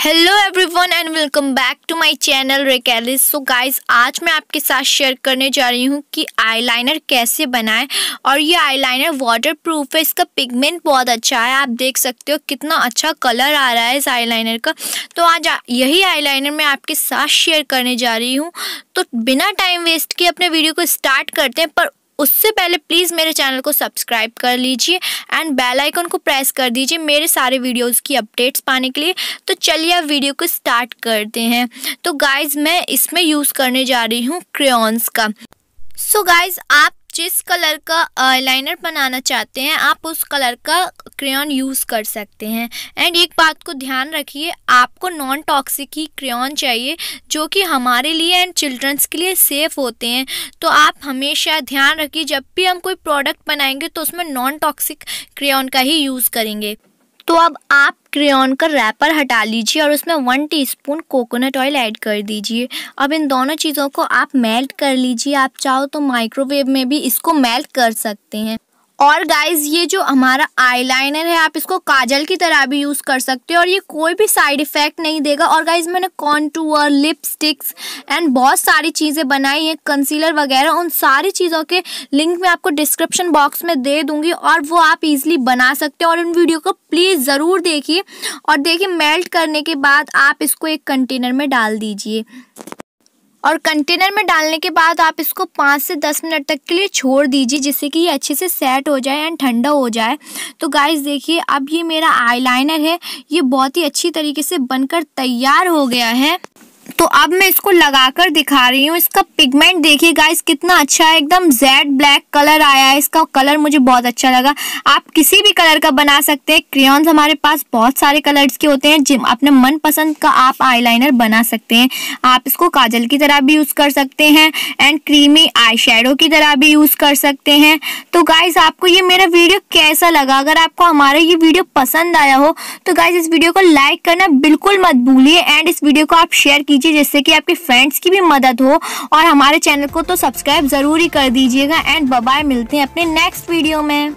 Hello everyone and welcome back to my channel रेकेलिस। So guys, आज मैं आपके साथ शेयर करने जा रही हूँ कि आईलाइनर कैसे बनाएं। और ये आईलाइनर वाटर प्रूफ है, इसका पिगमेंट बहुत अच्छा है। आप देख सकते हो कितना अच्छा कलर आ रहा है इस आईलाइनर का। तो आज यही आईलाइनर मैं आपके साथ शेयर करने जा रही हूँ। तो बिना टाइम वेस्ट किए अपने वीडियो को स्टार्ट करते हैं, पर उससे पहले प्लीज़ मेरे चैनल को सब्सक्राइब कर लीजिए एंड बेल आइकन को प्रेस कर दीजिए मेरे सारे वीडियोस की अपडेट्स पाने के लिए। तो चलिए अब वीडियो को स्टार्ट करते हैं। तो गाइज़, मैं इसमें यूज़ करने जा रही हूँ क्रेयॉन्स का। सो गाइज़, आप जिस कलर का आईलाइनर बनाना चाहते हैं आप उस कलर का क्रेयॉन यूज़ कर सकते हैं। एंड एक बात को ध्यान रखिए, आपको नॉन टॉक्सिक ही क्रेयॉन चाहिए जो कि हमारे लिए एंड चिल्ड्रंस के लिए सेफ़ होते हैं। तो आप हमेशा ध्यान रखिए, जब भी हम कोई प्रोडक्ट बनाएंगे तो उसमें नॉन टॉक्सिक क्रेयॉन का ही यूज़ करेंगे। तो अब आप क्रेयॉन का रैपर हटा लीजिए और उसमें 1 टीस्पून कोकोनट ऑयल ऐड कर दीजिए। अब इन दोनों चीज़ों को आप मेल्ट कर लीजिए। आप चाहो तो माइक्रोवेव में भी इसको मेल्ट कर सकते हैं। और गाइज, ये जो हमारा आईलाइनर है आप इसको काजल की तरह भी यूज़ कर सकते हो और ये कोई भी साइड इफ़ेक्ट नहीं देगा। और गाइज, मैंने कॉन्टूर, लिपस्टिक्स एंड बहुत सारी चीज़ें बनाई हैं, कंसीलर वगैरह। उन सारी चीज़ों के लिंक मैं आपको डिस्क्रिप्शन बॉक्स में दे दूँगी और वो आप इजीली बना सकते हो। और इन वीडियो को प्लीज़ ज़रूर देखिए। और देखिए, मेल्ट करने के बाद आप इसको एक कंटेनर में डाल दीजिए। और कंटेनर में डालने के बाद आप इसको 5 से 10 मिनट तक के लिए छोड़ दीजिए, जिससे कि ये अच्छे से सेट हो जाए एंड ठंडा हो जाए। तो गाइस देखिए, अब ये मेरा आईलाइनर है, ये बहुत ही अच्छी तरीके से बनकर तैयार हो गया है। तो अब मैं इसको लगाकर दिखा रही हूँ। इसका पिगमेंट देखिए गाइस कितना अच्छा है, एकदम जेड ब्लैक कलर आया है। इसका कलर मुझे बहुत अच्छा लगा। आप किसी भी कलर का बना सकते हैं। क्रेयॉन्स हमारे पास बहुत सारे कलर्स के होते हैं, जिन अपने मनपसंद का आप आईलाइनर बना सकते हैं। आप इसको काजल की तरह भी यूज़ कर सकते हैं एंड क्रीमी आई शेडो की तरह भी यूज़ कर सकते हैं। तो गाइस, आपको ये मेरा वीडियो कैसा लगा? अगर आपको हमारा ये वीडियो पसंद आया हो तो गाइस इस वीडियो को लाइक करना बिल्कुल मत भूलिए एंड इस वीडियो को आप शेयर कीजिए, जिससे कि आपके फ्रेंड्स की भी मदद हो। और हमारे चैनल को तो सब्सक्राइब जरूर ही कर दीजिएगा। एंड बाय बाय, मिलते हैं अपने नेक्स्ट वीडियो में।